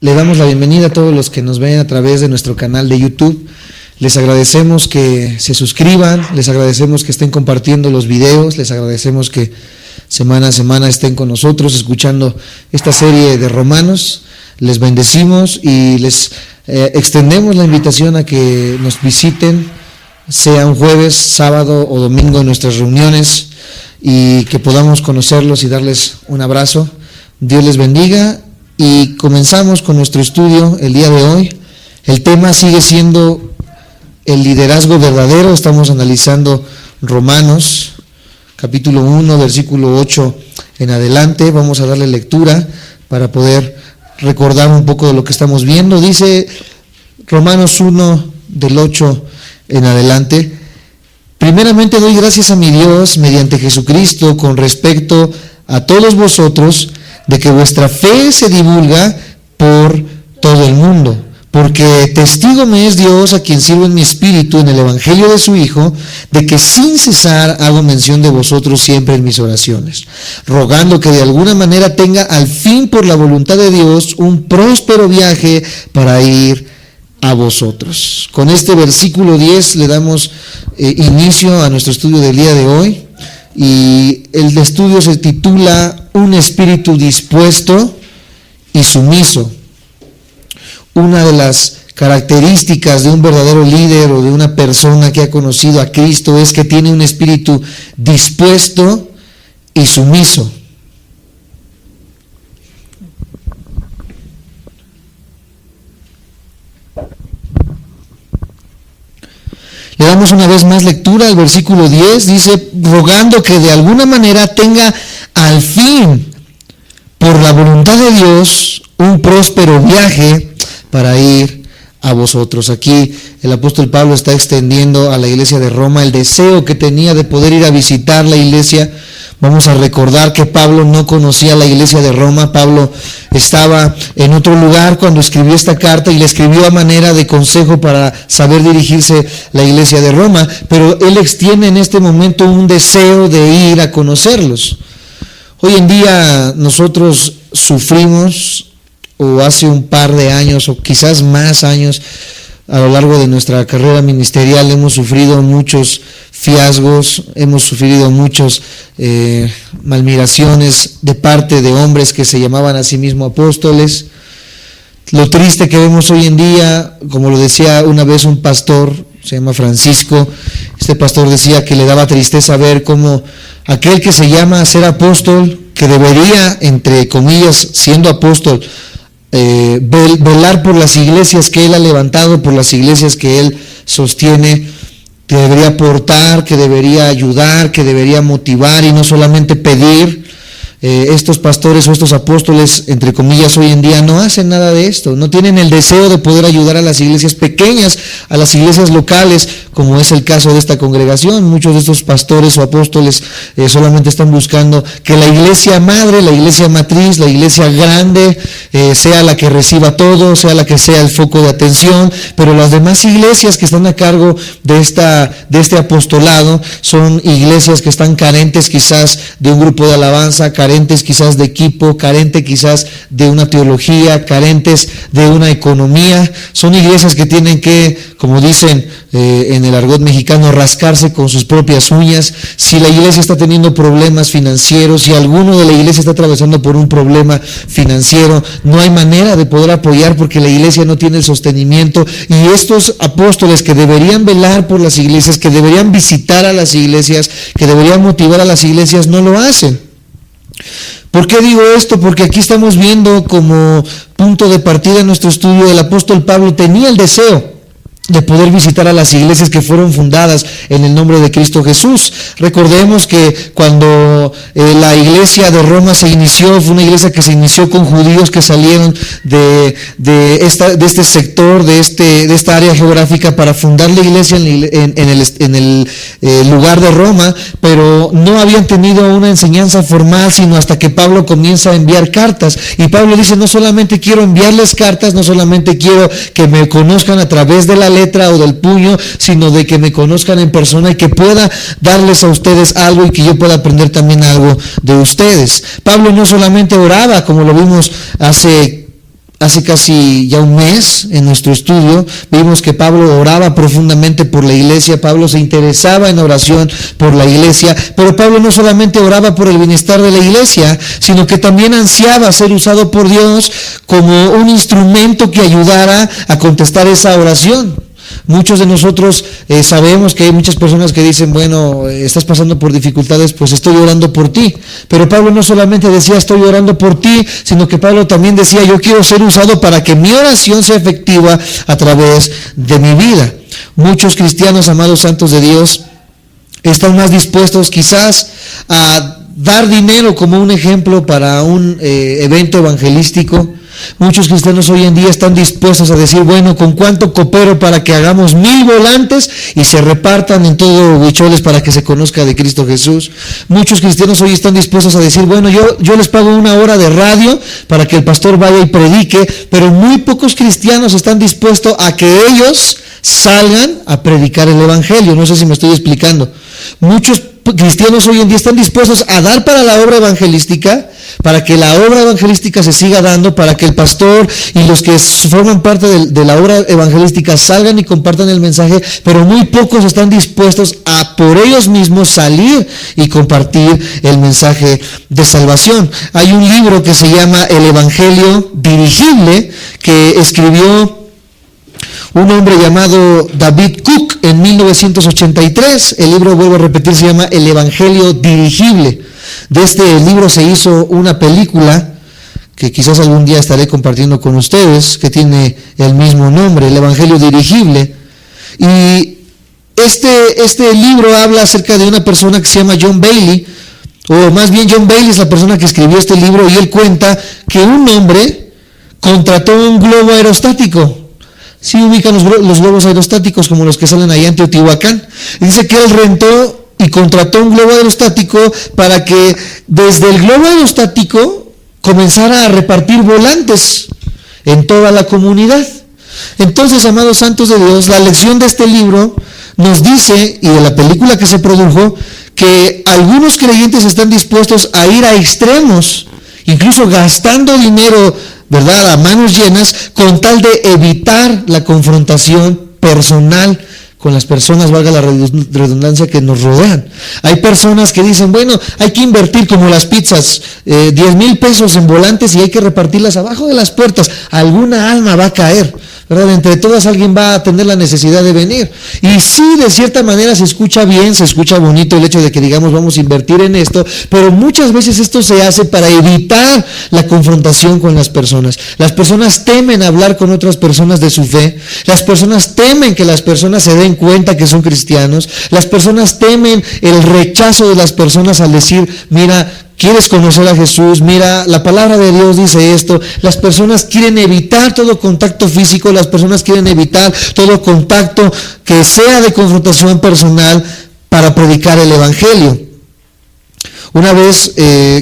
Le damos la bienvenida a todos los que nos ven a través de nuestro canal de YouTube. Les agradecemos que se suscriban, les agradecemos que estén compartiendo los videos, les agradecemos que semana a semana estén con nosotros escuchando esta serie de Romanos. Les bendecimos y les extendemos la invitación a que nos visiten, sea un jueves, sábado o domingo en nuestras reuniones, y que podamos conocerlos y darles un abrazo. Dios les bendiga y comenzamos con nuestro estudio el día de hoy. El tema sigue siendo el liderazgo verdadero. Estamos analizando Romanos capítulo 1, versículo 8 en adelante. Vamos a darle lectura para poder recordar un poco de lo que estamos viendo. Dice Romanos 1 del 8 en adelante: primeramente doy gracias a mi Dios mediante Jesucristo con respecto a todos vosotros, de que vuestra fe se divulga por todo el mundo, porque testigo me es Dios, a quien sirvo en mi espíritu en el evangelio de su Hijo, de que sin cesar hago mención de vosotros siempre en mis oraciones, rogando que de alguna manera tenga al fin por la voluntad de Dios un próspero viaje para ir a vosotros. Con este versículo 10 le damos inicio a nuestro estudio del día de hoy, y el estudio se titula Un espíritu dispuesto y sumiso. Una de las características de un verdadero líder o de una persona que ha conocido a Cristo es que tiene un espíritu dispuesto y sumiso. Le damos una vez más lectura al versículo 10, dice, rogando que de alguna manera tenga al fin, por la voluntad de Dios, un próspero viaje para ir a vosotros. Aquí el apóstol Pablo está extendiendo a la iglesia de Roma el deseo que tenía de poder ir a visitar la iglesia. Vamos a recordar que Pablo no conocía la iglesia de Roma. Pablo estaba en otro lugar cuando escribió esta carta y le escribió a manera de consejo para saber dirigirse la iglesia de Roma, pero él extiende en este momento un deseo de ir a conocerlos. Hoy en día nosotros sufrimos, o hace un par de años o quizás más años, a lo largo de nuestra carrera ministerial hemos sufrido muchos fiascos, hemos sufrido muchas malmiraciones de parte de hombres que se llamaban a sí mismos apóstoles. Lo triste que vemos hoy en día, como lo decía una vez un pastor, se llama Francisco, este pastor decía que le daba tristeza ver cómo aquel que se llama a ser apóstol, que debería, entre comillas, siendo apóstol, velar por las iglesias que él ha levantado, por las iglesias que él sostiene, que debería aportar, que debería ayudar, que debería motivar y no solamente pedir. Estos pastores o estos apóstoles, entre comillas, hoy en día no hacen nada de esto, no tienen el deseo de poder ayudar a las iglesias pequeñas, a las iglesias locales, como es el caso de esta congregación. Muchos de estos pastores o apóstoles solamente están buscando que la iglesia madre, la iglesia matriz, la iglesia grande sea la que reciba todo, sea la que sea el foco de atención, pero las demás iglesias que están a cargo de este apostolado son iglesias que están carentes quizás de un grupo de alabanza, carentes quizás de equipo, carentes quizás de una teología, carentes de una economía. Son iglesias que tienen que, como dicen en el argot mexicano, rascarse con sus propias uñas. Si la iglesia está teniendo problemas financieros, si alguno de la iglesia está atravesando por un problema financiero, no hay manera de poder apoyar porque la iglesia no tiene el sostenimiento. Y estos apóstoles que deberían velar por las iglesias, que deberían visitar a las iglesias, que deberían motivar a las iglesias, no lo hacen. ¿Por qué digo esto? Porque aquí estamos viendo como punto de partida en nuestro estudio, el apóstol Pablo tenía el deseo de poder visitar a las iglesias que fueron fundadas en el nombre de Cristo Jesús. Recordemos que cuando la iglesia de Roma se inició, fue una iglesia que se inició con judíos que salieron de este sector, de esta área geográfica para fundar la iglesia en el lugar de Roma, pero no habían tenido una enseñanza formal sino hasta que Pablo comienza a enviar cartas. Y Pablo dice, no solamente quiero enviarles cartas, no solamente quiero que me conozcan a través de la letra o del puño, sino de que me conozcan en persona y que pueda darles a ustedes algo y que yo pueda aprender también algo de ustedes. Pablo no solamente oraba, como lo vimos hace hace casi ya un mes en nuestro estudio, vimos que Pablo oraba profundamente por la iglesia, Pablo se interesaba en oración por la iglesia, pero Pablo no solamente oraba por el bienestar de la iglesia, sino que también ansiaba ser usado por Dios como un instrumento que ayudara a contestar esa oración. Muchos de nosotros sabemos que hay muchas personas que dicen, bueno, estás pasando por dificultades, pues estoy orando por ti. Pero Pablo no solamente decía estoy orando por ti, sino que Pablo también decía yo quiero ser usado para que mi oración sea efectiva a través de mi vida. Muchos cristianos, amados santos de Dios, están más dispuestos quizás a dar dinero como un ejemplo para un evento evangelístico. Muchos cristianos hoy en día están dispuestos a decir, bueno, ¿con cuánto coopero para que hagamos 1000 volantes y se repartan en todo Huicholes para que se conozca de Cristo Jesús? Muchos cristianos hoy están dispuestos a decir, bueno, yo les pago 1 hora de radio para que el pastor vaya y predique, pero muy pocos cristianos están dispuestos a que ellos salgan a predicar el evangelio. No sé si me estoy explicando. Muchos cristianos hoy en día están dispuestos a dar para la obra evangelística, para que la obra evangelística se siga dando, para que el pastor y los que forman parte de la obra evangelística salgan y compartan el mensaje, pero muy pocos están dispuestos a por ellos mismos salir y compartir el mensaje de salvación. Hay un libro que se llama El Evangelio Dirigible, que escribió un hombre llamado David Cook en 1983. El libro, vuelvo a repetir, se llama El Evangelio Dirigible. De este libro se hizo una película que quizás algún día estaré compartiendo con ustedes, que tiene el mismo nombre, El Evangelio Dirigible. Y este libro habla acerca de una persona que se llama John Bailey, o más bien John Bailey es la persona que escribió este libro, y él cuenta que un hombre contrató un globo aerostático. Sí ubican los globos aerostáticos como los que salen allá en Teotihuacán. Y dice que él rentó y contrató un globo aerostático para que desde el globo aerostático comenzara a repartir volantes en toda la comunidad. Entonces, amados santos de Dios, la lección de este libro nos dice, y de la película que se produjo, que algunos creyentes están dispuestos a ir a extremos, incluso gastando dinero, ¿verdad?, a manos llenas, con tal de evitar la confrontación personal con las personas, valga la redundancia, que nos rodean. Hay personas que dicen, bueno, hay que invertir como las pizzas, 10,000 pesos en volantes y hay que repartirlas abajo de las puertas. Alguna alma va a caer, ¿verdad? Entre todas alguien va a tener la necesidad de venir. Y sí, de cierta manera se escucha bien, se escucha bonito el hecho de que digamos vamos a invertir en esto, pero muchas veces esto se hace para evitar la confrontación con las personas. Las personas temen hablar con otras personas de su fe, las personas temen que las personas se den cuenta que son cristianos, las personas temen el rechazo de las personas al decir, mira, ¿quieres conocer a Jesús? Mira, la palabra de Dios dice esto. Las personas quieren evitar todo contacto físico, las personas quieren evitar todo contacto que sea de confrontación personal para predicar el evangelio. Una vez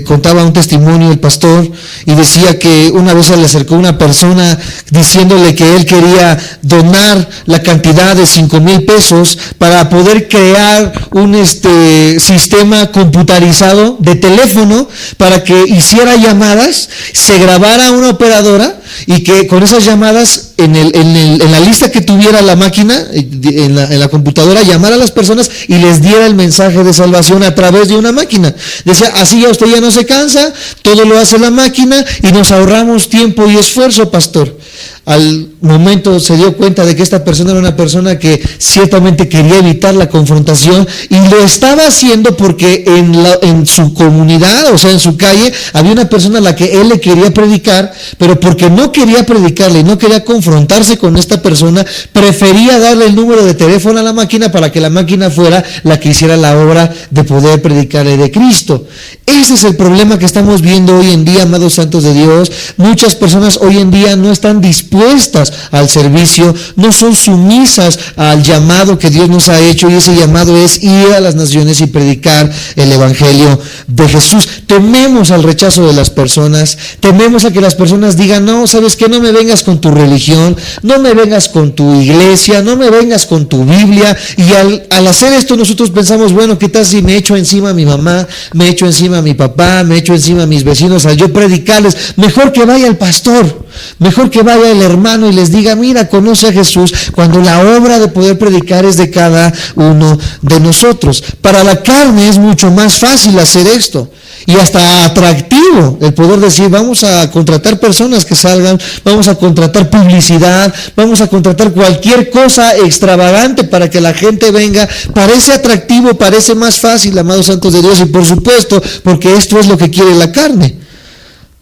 contaba un testimonio el pastor y decía que una vez se le acercó una persona diciéndole que él quería donar la cantidad de 5,000 pesos para poder crear un sistema computarizado de teléfono para que hiciera llamadas, se grabara una operadora y que con esas llamadas en la lista que tuviera la máquina, en la computadora, llamara a las personas y les diera el mensaje de salvación a través de una máquina. Decía, así ya usted ya no se cansa, todo lo hace la máquina y nos ahorramos tiempo y esfuerzo, pastor. Al momento se dio cuenta de que esta persona era una persona que ciertamente quería evitar la confrontación y lo estaba haciendo porque en su comunidad, o sea en su calle, había una persona a la que él le quería predicar, pero porque no quería predicarle y no quería confrontarse con esta persona, prefería darle el número de teléfono a la máquina para que la máquina fuera la que hiciera la obra de poder predicarle de Cristo. Ese es el problema que estamos viendo hoy en día, amados santos de Dios. Muchas personas hoy en día no están dispuestas al servicio, no son sumisas al llamado que Dios nos ha hecho, y ese llamado es ir a las naciones y predicar el evangelio de Jesús. Tememos al rechazo de las personas, tememos a que las personas digan, no, ¿sabes qué? No me vengas con tu religión, no me vengas con tu iglesia, no me vengas con tu Biblia. Y al hacer esto nosotros pensamos, bueno, ¿qué tal si me echo encima a mi mamá, me echo encima a mi papá, me echo encima a mis vecinos al yo predicarles? Mejor que vaya el pastor, mejor que vaya el hermano y les diga, mira, conoce a Jesús, cuando la obra de poder predicar es de cada uno de nosotros. Para la carne es mucho más fácil hacer esto. Y hasta atractivo el poder decir, vamos a contratar personas que salgan, vamos a contratar publicidad, vamos a contratar cualquier cosa extravagante para que la gente venga. Parece atractivo, parece más fácil, amados santos de Dios, y por supuesto, porque esto es lo que quiere la carne.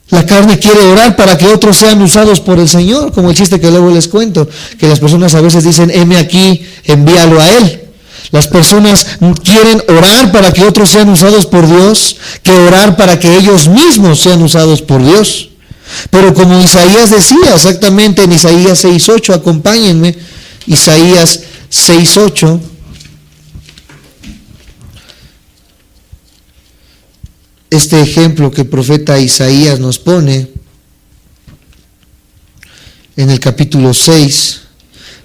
La carne quiere orar para que otros sean usados por el Señor, como el chiste que luego les cuento, que las personas a veces dicen, heme aquí, envíalo a Él. Las personas quieren orar para que otros sean usados por Dios, que orar para que ellos mismos sean usados por Dios. Pero como Isaías decía exactamente en Isaías 6:8, acompáñenme, Isaías 6:8. Este ejemplo que el profeta Isaías nos pone en el capítulo 6,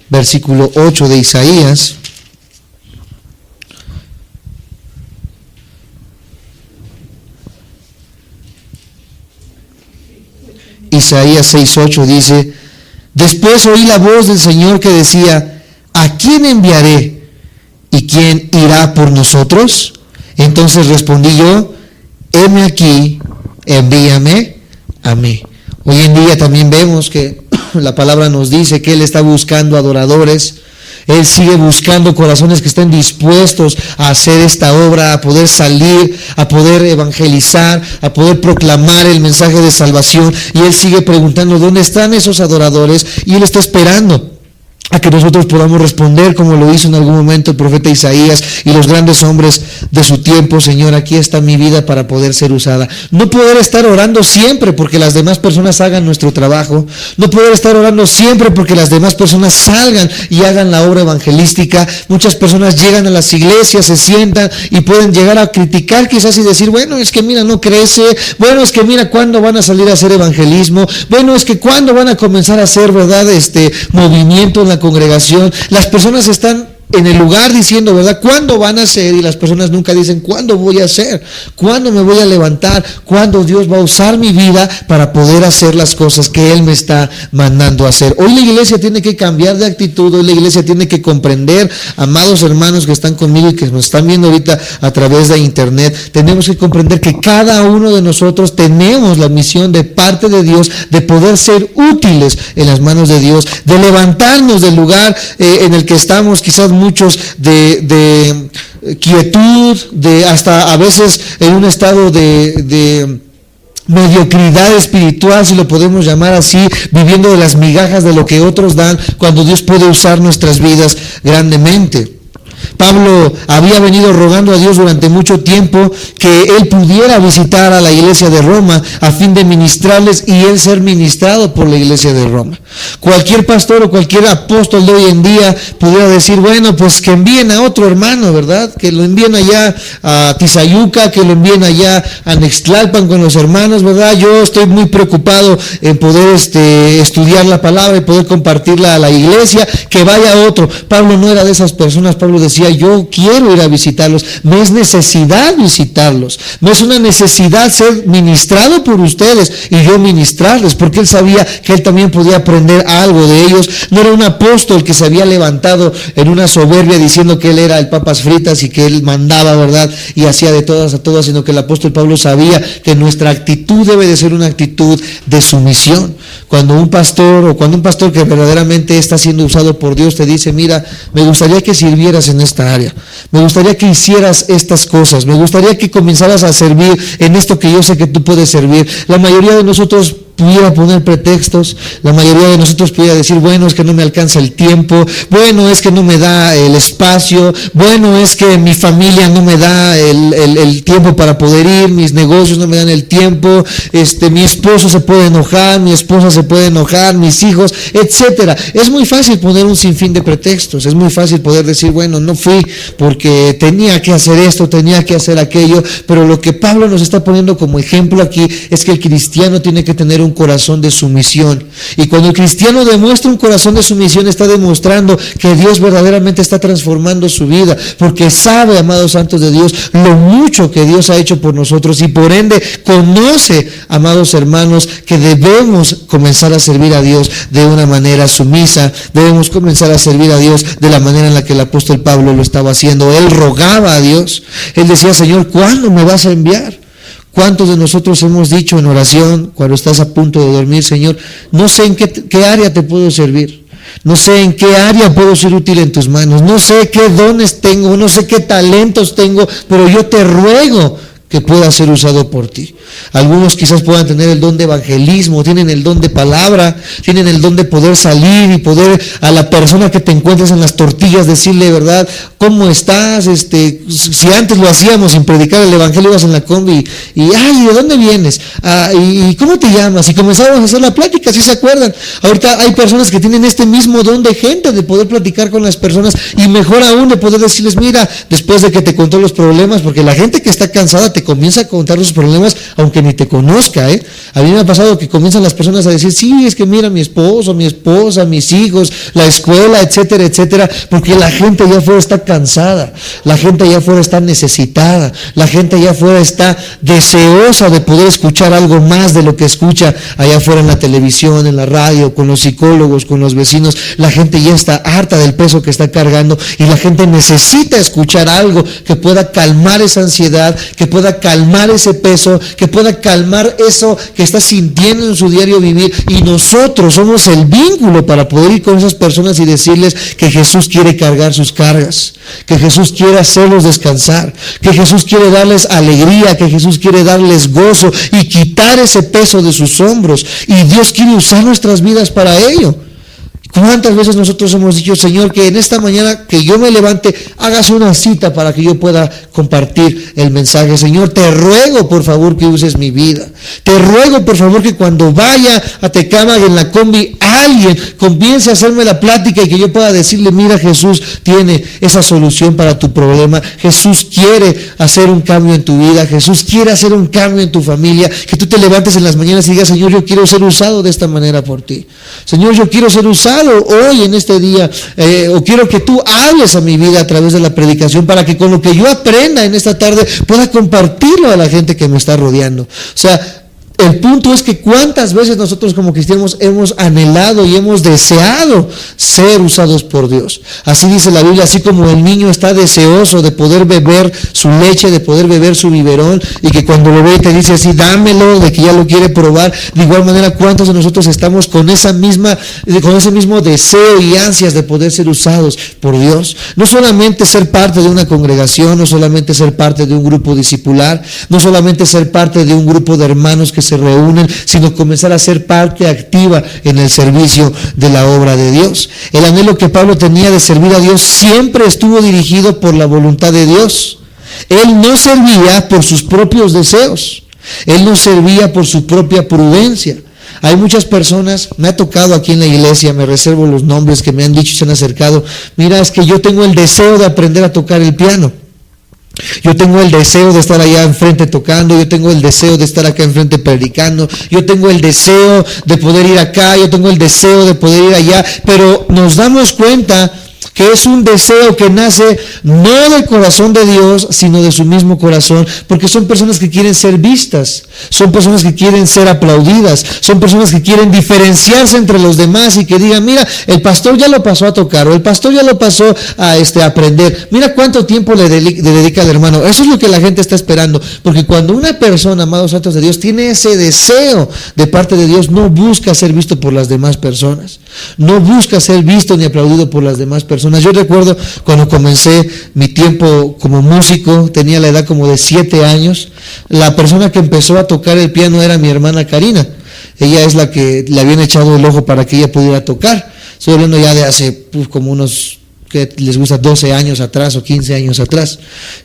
versículo 8 de Isaías. Isaías 6:8 dice, después oí la voz del Señor que decía, ¿a quién enviaré? ¿Y quién irá por nosotros? Entonces respondí yo, heme aquí, envíame a mí. Hoy en día también vemos que la palabra nos dice que Él está buscando adoradores. Él sigue buscando corazones que estén dispuestos a hacer esta obra, a poder salir, a poder evangelizar, a poder proclamar el mensaje de salvación. Y Él sigue preguntando, ¿dónde están esos adoradores? Y Él está esperando a que nosotros podamos responder como lo hizo en algún momento el profeta Isaías y los grandes hombres de su tiempo. Señor, aquí está mi vida para poder ser usada. No poder estar orando siempre porque las demás personas hagan nuestro trabajo. No poder estar orando siempre porque las demás personas salgan y hagan la obra evangelística. Muchas personas llegan a las iglesias, se sientan y pueden llegar a criticar quizás y decir, bueno, es que mira, no crece. Bueno, es que mira, ¿cuándo van a salir a hacer evangelismo? Bueno, es que ¿cuándo van a comenzar a hacer, verdad, movimiento en la congregación? Las personas están en el lugar diciendo, ¿verdad? ¿Cuándo van a hacer? Y las personas nunca dicen, ¿cuándo voy a hacer? ¿Cuándo me voy a levantar? ¿Cuándo Dios va a usar mi vida para poder hacer las cosas que Él me está mandando a hacer? Hoy la iglesia tiene que cambiar de actitud, hoy la iglesia tiene que comprender, amados hermanos que están conmigo y que nos están viendo ahorita a través de internet, tenemos que comprender que cada uno de nosotros tenemos la misión de parte de Dios de poder ser útiles en las manos de Dios, de levantarnos del lugar en el que estamos, quizás muchos de quietud, de hasta a veces en un estado de mediocridad espiritual, si lo podemos llamar así, viviendo de las migajas de lo que otros dan, cuando Dios puede usar nuestras vidas grandemente. Pablo había venido rogando a Dios durante mucho tiempo que él pudiera visitar a la iglesia de Roma a fin de ministrarles y él ser ministrado por la iglesia de Roma. Cualquier pastor o cualquier apóstol de hoy en día pudiera decir, bueno, pues que envíen a otro hermano, ¿verdad? Que lo envíen allá a Tizayuca, que lo envíen allá a Nextlalpan con los hermanos, ¿verdad? Yo estoy muy preocupado en poder estudiar la palabra y poder compartirla a la iglesia, que vaya otro. Pablo no era de esas personas. Pablo decía, yo quiero ir a visitarlos, me es necesidad visitarlos, me es una necesidad ser ministrado por ustedes y yo ministrarles, porque él sabía que él también podía aprender algo de ellos. No era un apóstol que se había levantado en una soberbia diciendo que él era el papas fritas y que él mandaba, ¿verdad? Y hacía de todas a todas, sino que el apóstol Pablo sabía que nuestra actitud debe de ser una actitud de sumisión. Cuando un pastor que verdaderamente está siendo usado por Dios te dice, mira, me gustaría que sirvieras en esta área, me gustaría que hicieras estas cosas, me gustaría que comenzaras a servir en esto que yo sé que tú puedes servir. La mayoría de nosotros pudiera poner pretextos, la mayoría de nosotros pudiera decir, bueno, es que no me alcanza el tiempo, bueno, es que no me da el espacio, bueno, es que mi familia no me da el tiempo para poder ir, mis negocios no me dan el tiempo, mi esposo se puede enojar, mi esposa se puede enojar, mis hijos, etcétera. Es muy fácil poner un sinfín de pretextos, es muy fácil poder decir, bueno, no fui porque tenía que hacer esto, tenía que hacer aquello, pero lo que Pablo nos está poniendo como ejemplo aquí es que el cristiano tiene que tener un un corazón de sumisión. Y cuando el cristiano demuestra un corazón de sumisión, está demostrando que Dios verdaderamente está transformando su vida, porque sabe, amados santos de Dios, lo mucho que Dios ha hecho por nosotros, y por ende conoce, amados hermanos, que debemos comenzar a servir a Dios de una manera sumisa. Debemos comenzar a servir a Dios de la manera en la que el apóstol Pablo lo estaba haciendo. Él rogaba a Dios, él decía: Señor, ¿cuándo me vas a enviar? ¿Cuántos de nosotros hemos dicho en oración, cuando estás a punto de dormir: Señor, no sé en qué área te puedo servir, no sé en qué área puedo ser útil en tus manos, no sé qué dones tengo, no sé qué talentos tengo, pero yo te ruego que pueda ser usado por ti? Algunos quizás puedan tener el don de evangelismo, tienen el don de palabra, tienen el don de poder salir y poder a la persona que te encuentres en las tortillas decirle, ¿verdad?, ¿cómo estás? Si antes lo hacíamos sin predicar el evangelio, ibas en la combi y ay, ¿de dónde vienes? ¿Y cómo te llamas? Y comenzábamos a hacer la plática, ¿sí se acuerdan? Ahorita hay personas que tienen este mismo don de gente, de poder platicar con las personas, y mejor aún de poder decirles: mira, después de que te contó los problemas, porque la gente que está cansada te comienza a contar sus problemas aunque ni te conozca, A mí me ha pasado que comienzan las personas a decir: sí, es que mira, mi esposo, mi esposa, mis hijos, la escuela, etcétera, etcétera, porque la gente allá afuera está cansada, la gente allá afuera está necesitada, la gente allá afuera está deseosa de poder escuchar algo más de lo que escucha allá afuera en la televisión, en la radio, con los psicólogos, con los vecinos. La gente ya está harta del peso que está cargando, y la gente necesita escuchar algo que pueda calmar esa ansiedad, que pueda calmar ese peso, que pueda calmar eso que está sintiendo en su diario vivir. Y nosotros somos el vínculo para poder ir con esas personas y decirles que Jesús quiere cargar sus cargas, que Jesús quiere hacerlos descansar, que Jesús quiere darles alegría, que Jesús quiere darles gozo y quitar ese peso de sus hombros. Y Dios quiere usar nuestras vidas para ello. ¿Cuántas veces nosotros hemos dicho: Señor, que en esta mañana que yo me levante, hagas una cita para que yo pueda compartir el mensaje? Señor, te ruego por favor que uses mi vida. Te ruego por favor que cuando vaya a Tecámac en la combi, alguien comience a hacerme la plática y que yo pueda decirle: mira, Jesús tiene esa solución para tu problema. Jesús quiere hacer un cambio en tu vida. Jesús quiere hacer un cambio en tu familia. Que tú te levantes en las mañanas y digas: Señor, yo quiero ser usado de esta manera por ti. Señor, yo quiero ser usado hoy en este día, o quiero que tú hables a mi vida a través de la predicación, para que con lo que yo aprenda en esta tarde pueda compartirlo a la gente que me está rodeando. O sea, el punto es que cuántas veces nosotros como cristianos hemos anhelado y hemos deseado ser usados por Dios. Así dice la Biblia: así como el niño está deseoso de poder beber su leche, de poder beber su biberón, y que cuando lo ve te dice así: dámelo, de que ya lo quiere probar. De igual manera, ¿cuántos de nosotros estamos con ese mismo deseo y ansias de poder ser usados por Dios? No solamente ser parte de una congregación, no solamente ser parte de un grupo discipular, no solamente ser parte de un grupo de hermanos que se reúnen, sino comenzar a ser parte activa en el servicio de la obra de Dios. El anhelo que Pablo tenía de servir a Dios siempre estuvo dirigido por la voluntad de Dios. Él no servía por sus propios deseos, él no servía por su propia prudencia. Hay muchas personas, me ha tocado aquí en la iglesia, me reservo los nombres, que me han dicho y se han acercado: mira, es que yo tengo el deseo de aprender a tocar el piano, yo tengo el deseo de estar allá enfrente tocando, yo tengo el deseo de estar acá enfrente predicando, yo tengo el deseo de poder ir acá, yo tengo el deseo de poder ir allá, pero nos damos cuenta que es un deseo que nace no del corazón de Dios, sino de su mismo corazón, porque son personas que quieren ser vistas, son personas que quieren ser aplaudidas, son personas que quieren diferenciarse entre los demás y que digan: mira, el pastor ya lo pasó a tocar, o el pastor ya lo pasó a aprender, mira cuánto tiempo le dedica al hermano. Eso es lo que la gente está esperando, porque cuando una persona, amados santos de Dios, tiene ese deseo de parte de Dios, no busca ser visto por las demás personas, no busca ser visto ni aplaudido por las demás personas. Yo recuerdo cuando comencé mi tiempo como músico, tenía la edad como de 7 años, la persona que empezó a tocar el piano era mi hermana Karina. Ella es la que le habían echado el ojo para que ella pudiera tocar. Estoy hablando ya de hace como unos que les gusta 12 años atrás o 15 años atrás.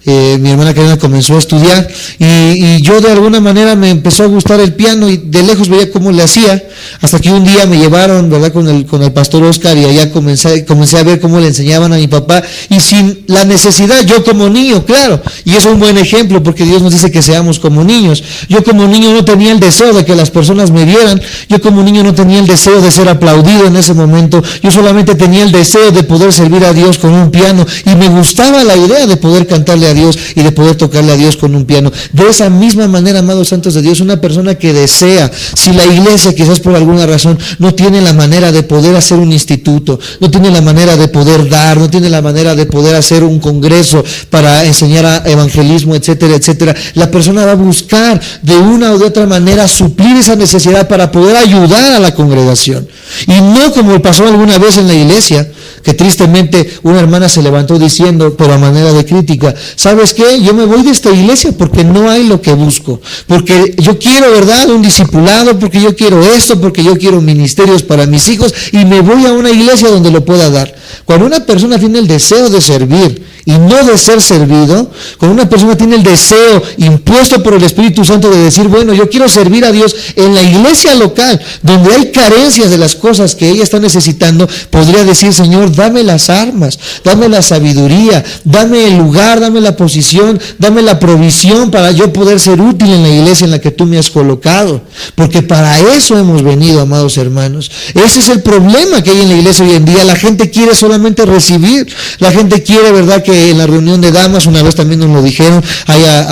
Mi hermana Karina comenzó a estudiar y yo de alguna manera me empezó a gustar el piano y de lejos veía cómo le hacía, hasta que un día me llevaron, ¿verdad?, con el pastor Oscar, y allá comencé a ver cómo le enseñaban a mi papá, y sin la necesidad, yo como niño, claro, y es un buen ejemplo porque Dios nos dice que seamos como niños. Yo como niño no tenía el deseo de que las personas me vieran, yo como niño no tenía el deseo de ser aplaudido en ese momento, yo solamente tenía el deseo de poder servir a Dios con un piano, y me gustaba la idea de poder cantarle a Dios y de poder tocarle a Dios con un piano. De esa misma manera, amados santos de Dios, una persona que desea, si la iglesia quizás por alguna razón no tiene la manera de poder hacer un instituto, no tiene la manera de poder dar, no tiene la manera de poder hacer un congreso para enseñar a evangelismo, etcétera, etcétera, la persona va a buscar de una o de otra manera suplir esa necesidad para poder ayudar a la congregación. Y no como pasó alguna vez en la iglesia, que tristemente una hermana se levantó diciendo, pero a manera de crítica, ¿sabes qué? Yo me voy de esta iglesia porque no hay lo que busco, porque yo quiero, ¿verdad?, un discipulado, porque yo quiero esto, porque yo quiero ministerios para mis hijos, y me voy a una iglesia donde lo pueda dar. Cuando una persona tiene el deseo de servir y no de ser servido, cuando una persona tiene el deseo impuesto por el Espíritu Santo de decir, bueno, yo quiero servir a Dios en la iglesia local, donde hay carencias de las cosas que ella está necesitando, podría decir, Señor, dame las armas, dame la sabiduría, dame el lugar, dame la posición, dame la provisión para yo poder ser útil en la iglesia en la que tú me has colocado, porque para eso hemos venido, amados hermanos. Ese es el problema que hay en la iglesia hoy en día. La gente quiere solamente recibir, la gente quiere, ¿verdad?, que en la reunión de damas, una vez también nos lo dijeron, haya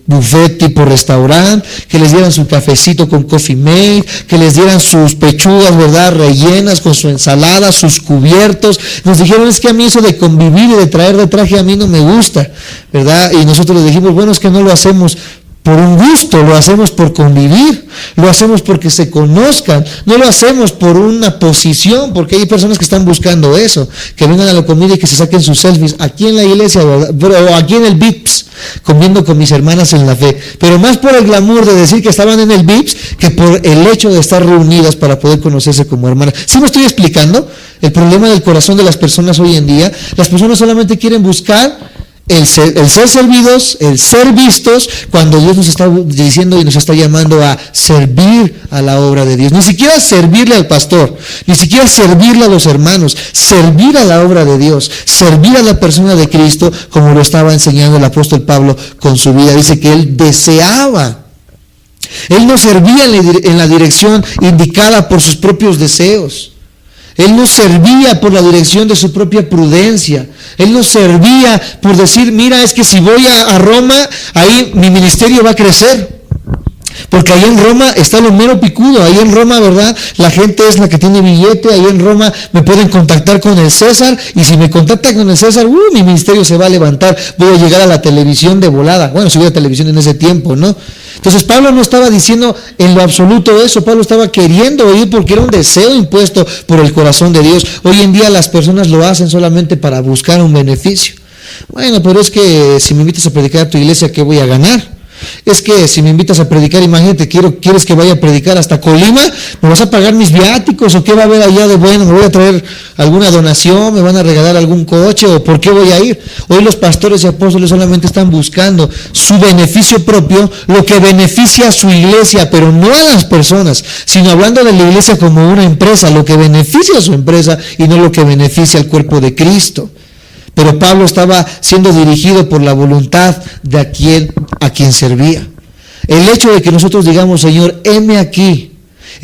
buffet tipo restaurante, que les dieran su cafecito con Coffee Mate, que les dieran sus pechugas, ¿verdad?, rellenas con su ensalada, sus cubiertos. Nos dijeron, es que a mí eso de convivir y de traer de traje a mí no me gusta, ¿verdad? Y nosotros les dijimos, bueno, es que no lo hacemos por un gusto, lo hacemos por convivir, lo hacemos porque se conozcan, no lo hacemos por una posición, porque hay personas que están buscando eso, que vengan a la comida y que se saquen sus selfies aquí en la iglesia, ¿verdad?, o aquí en el Vips, comiendo con mis hermanas en la fe, pero más por el glamour de decir que estaban en el Vips que por el hecho de estar reunidas para poder conocerse como hermanas. ¿Sí me estoy explicando? El problema del corazón de las personas hoy en día, las personas solamente quieren buscar el ser servidos, el ser vistos, cuando Dios nos está diciendo y nos está llamando a servir a la obra de Dios. Ni siquiera servirle al pastor, ni siquiera servirle a los hermanos, servir a la obra de Dios, servir a la persona de Cristo, como lo estaba enseñando el apóstol Pablo con su vida. Dice que él deseaba. Él no servía en la dirección indicada por sus propios deseos. Él no servía por la dirección de su propia prudencia. Él no servía por decir, mira, es que si voy a Roma, ahí mi ministerio va a crecer. Porque ahí en Roma está lo mero picudo, ahí en Roma, ¿verdad?, la gente es la que tiene billete, ahí en Roma me pueden contactar con el César, y si me contactan con el César, mi ministerio se va a levantar, voy a llegar a la televisión de volada. Bueno, si hubiera televisión en ese tiempo, ¿no? Entonces Pablo no estaba diciendo en lo absoluto eso, Pablo estaba queriendo ir porque era un deseo impuesto por el corazón de Dios. Hoy en día las personas lo hacen solamente para buscar un beneficio. Bueno, pero es que si me invitas a predicar a tu iglesia, ¿qué voy a ganar? Es que si me invitas a predicar, imagínate, quieres que vaya a predicar hasta Colima, ¿me vas a pagar mis viáticos o qué va a haber allá de bueno? ¿Me voy a traer alguna donación? ¿Me van a regalar algún coche? ¿O por qué voy a ir? Hoy los pastores y apóstoles solamente están buscando su beneficio propio, lo que beneficia a su iglesia, pero no a las personas, sino hablando de la iglesia como una empresa, lo que beneficia a su empresa y no lo que beneficia al cuerpo de Cristo. Pero Pablo estaba siendo dirigido por la voluntad de a quien servía. El hecho de que nosotros digamos, Señor, heme aquí,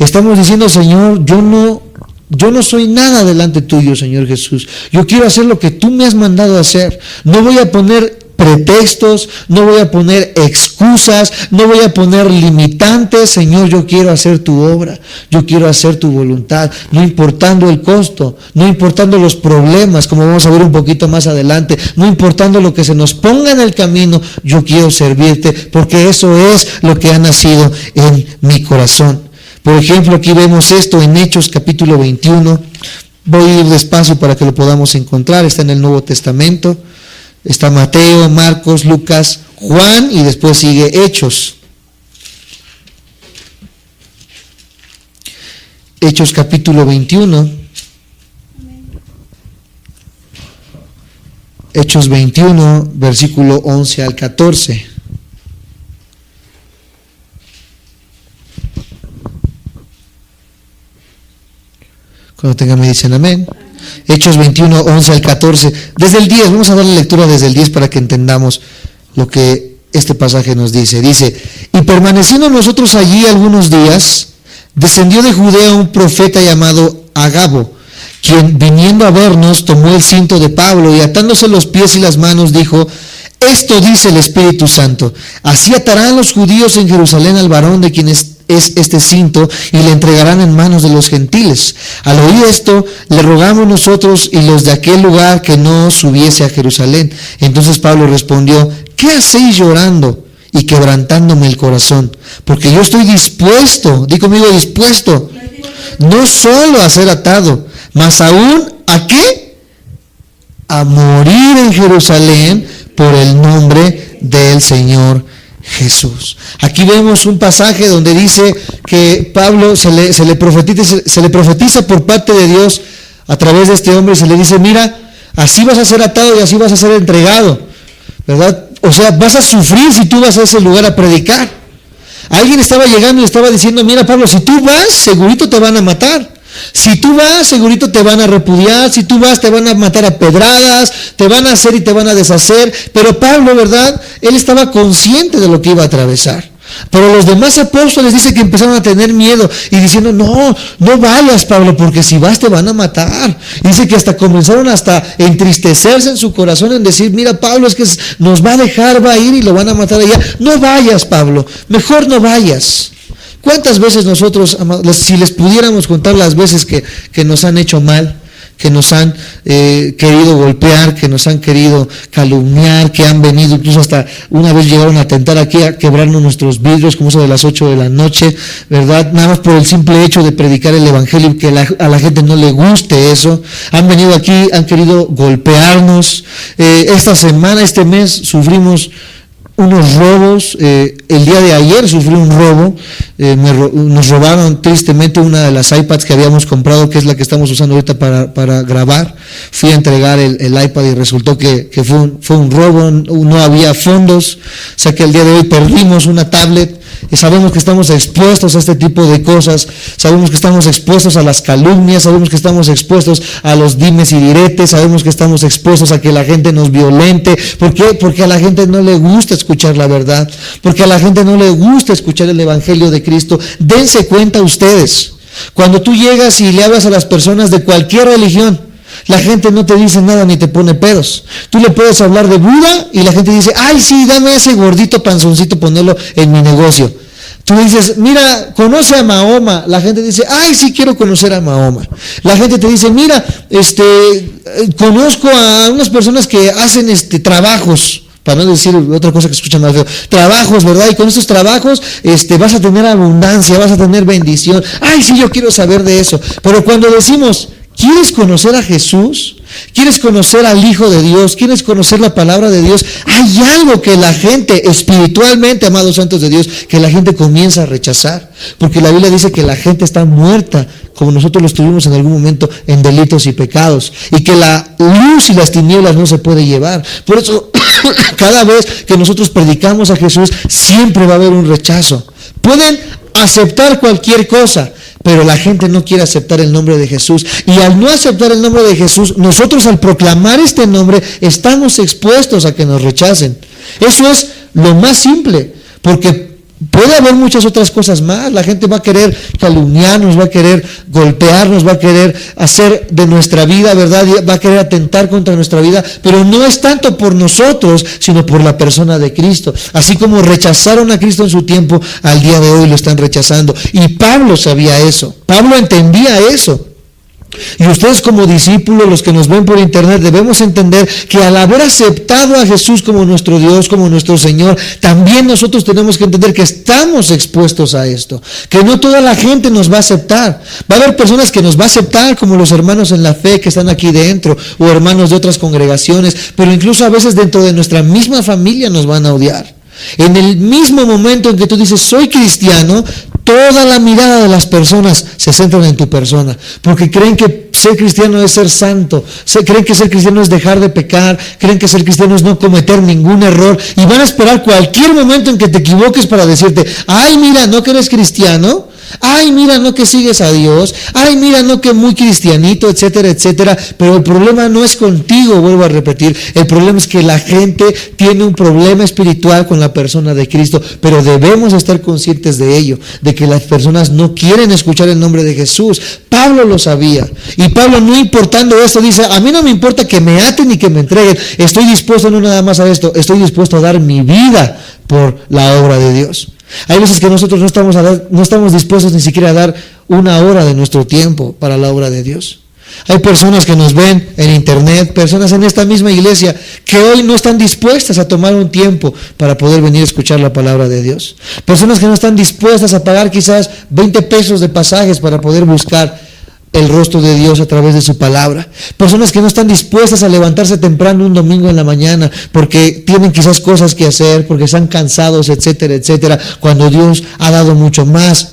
estamos diciendo, Señor, yo no soy nada delante tuyo, Señor Jesús. Yo quiero hacer lo que tú me has mandado a hacer. No voy a poner pretextos, no voy a poner excusas, no voy a poner limitantes. Señor, yo quiero hacer tu obra, yo quiero hacer tu voluntad, no importando el costo, no importando los problemas, como vamos a ver un poquito más adelante, no importando lo que se nos ponga en el camino, yo quiero servirte, porque eso es lo que ha nacido en mi corazón. Por ejemplo, aquí vemos esto en Hechos capítulo 21, voy a ir despacio para que lo podamos encontrar, está en el Nuevo Testamento. Está Mateo, Marcos, Lucas, Juan y después sigue Hechos. Hechos capítulo 21. Hechos 21, versículo 11 al 14. Cuando tengan me dicen amén. Hechos 21, 11 al 14. Desde el 10, vamos a darle lectura desde el 10 para que entendamos lo que este pasaje nos dice. Dice, y permaneciendo nosotros allí algunos días, descendió de Judea un profeta llamado Agabo, quien viniendo a vernos tomó el cinto de Pablo y atándose los pies y las manos dijo, esto dice el Espíritu Santo, así atarán los judíos en Jerusalén al varón de quien es este cinto y le entregarán en manos de los gentiles. Al oír esto, le rogamos nosotros y los de aquel lugar que no subiese a Jerusalén. Entonces Pablo respondió, ¿qué hacéis llorando y quebrantándome el corazón? Porque yo estoy dispuesto, di conmigo dispuesto, no solo a ser atado, mas aún ¿a qué? A morir en Jerusalén por el nombre del Señor Jesús. Aquí vemos un pasaje donde dice que Pablo se le profetiza por parte de Dios a través de este hombre y se le dice, mira, así vas a ser atado y así vas a ser entregado, ¿verdad? O sea, vas a sufrir si tú vas a ese lugar a predicar. Alguien estaba llegando y estaba diciendo, mira Pablo, si tú vas, segurito te van a matar. Si tú vas, segurito te van a repudiar. Si tú vas, te van a matar a pedradas, te van a hacer y te van a deshacer. Pero Pablo, ¿verdad? Él estaba consciente de lo que iba a atravesar. Pero los demás apóstoles dice que empezaron a tener miedo y diciendo, no vayas Pablo, porque si vas te van a matar. Dice que hasta comenzaron hasta entristecerse en su corazón en decir, mira Pablo, es que nos va a dejar, va a ir y lo van a matar allá. No vayas Pablo, mejor no vayas. ¿Cuántas veces nosotros, si les pudiéramos contar las veces que nos han hecho mal, que nos han querido golpear, que nos han querido calumniar, que han venido, incluso hasta una vez llegaron a tentar aquí a quebrarnos nuestros vidrios, como eso de las 8 de la noche, ¿verdad? Nada más por el simple hecho de predicar el evangelio, que a la gente no le guste eso. Han venido aquí, han querido golpearnos. Esta semana, este mes, sufrimos unos robos. El día de ayer sufrí un robo. Nos robaron tristemente una de las iPads que habíamos comprado, que es la que estamos usando ahorita para grabar. Fui a entregar el iPad y resultó que fue un robo, no había fondos, o sea que el día de hoy perdimos una tablet. Y sabemos que estamos expuestos a este tipo de cosas, sabemos que estamos expuestos a las calumnias, sabemos que estamos expuestos a los dimes y diretes, sabemos que estamos expuestos a que la gente nos violente. ¿Por qué? Porque a la gente no le gusta escuchar la verdad, porque a la gente no le gusta escuchar el evangelio de Cristo. Dense cuenta ustedes, cuando tú llegas y le hablas a las personas de cualquier religión, la gente no te dice nada ni te pone pedos. Tú le puedes hablar de Buda y la gente dice, ay sí, dame ese gordito panzoncito, ponerlo en mi negocio. Tú le dices, mira, conoce a Mahoma. La gente dice, ay sí, quiero conocer a Mahoma. La gente te dice, mira, conozco a unas personas que hacen trabajos, para no decir otra cosa que escuchan más feo, trabajos, ¿verdad? Y con estos trabajos vas a tener abundancia, vas a tener bendición. Ay sí, yo quiero saber de eso. Pero cuando decimos, ¿quieres conocer a Jesús? ¿Quieres conocer al Hijo de Dios? ¿Quieres conocer la palabra de Dios? Hay algo que la gente, espiritualmente, amados santos de Dios, que la gente comienza a rechazar. Porque la Biblia dice que la gente está muerta, como nosotros lo estuvimos en algún momento, en delitos y pecados. Y que la luz y las tinieblas no se puede llevar. Por eso, cada vez que nosotros predicamos a Jesús, siempre va a haber un rechazo. Pueden aceptar cualquier cosa, pero la gente no quiere aceptar el nombre de Jesús. Y al no aceptar el nombre de Jesús, nosotros al proclamar este nombre estamos expuestos a que nos rechacen. Eso es lo más simple, porque puede haber muchas otras cosas más. La gente va a querer calumniarnos, va a querer golpearnos, va a querer hacer de nuestra vida, ¿verdad? Va a querer atentar contra nuestra vida, pero no es tanto por nosotros, sino por la persona de Cristo. Así como rechazaron a Cristo en su tiempo, al día de hoy lo están rechazando. Y Pablo sabía eso, Pablo entendía eso. Y ustedes como discípulos, los que nos ven por internet, debemos entender que al haber aceptado a Jesús como nuestro Dios, como nuestro Señor, también nosotros tenemos que entender que estamos expuestos a esto, que no toda la gente nos va a aceptar. Va a haber personas que nos va a aceptar, como los hermanos en la fe que están aquí dentro, o hermanos de otras congregaciones, pero incluso a veces dentro de nuestra misma familia nos van a odiar. En el mismo momento en que tú dices, soy cristiano, toda la mirada de las personas se centran en tu persona, porque creen que ser cristiano es ser santo, creen que ser cristiano es dejar de pecar, creen que ser cristiano es no cometer ningún error, y van a esperar cualquier momento en que te equivoques para decirte, ay, mira, ¿no que eres cristiano? Ay, mira, no que sigues a Dios, ay, mira, no que muy cristianito, etcétera, etcétera. Pero el problema no es contigo, vuelvo a repetir, el problema es que la gente tiene un problema espiritual con la persona de Cristo, pero debemos estar conscientes de ello, de que las personas no quieren escuchar el nombre de Jesús. Pablo lo sabía, y Pablo, no importando esto, dice, a mí no me importa que me aten y que me entreguen, estoy dispuesto no nada más a esto, estoy dispuesto a dar mi vida por la obra de Dios. Hay veces que nosotros no estamos dispuestos ni siquiera a dar una hora de nuestro tiempo para la obra de Dios. Hay personas que nos ven en internet, personas en esta misma iglesia, que hoy no están dispuestas a tomar un tiempo para poder venir a escuchar la palabra de Dios. Personas que no están dispuestas a pagar quizás 20 pesos de pasajes para poder buscar el rostro de Dios a través de su palabra. Personas que no están dispuestas a levantarse temprano un domingo en la mañana porque tienen quizás cosas que hacer, porque están cansados, etcétera, etcétera, cuando Dios ha dado mucho más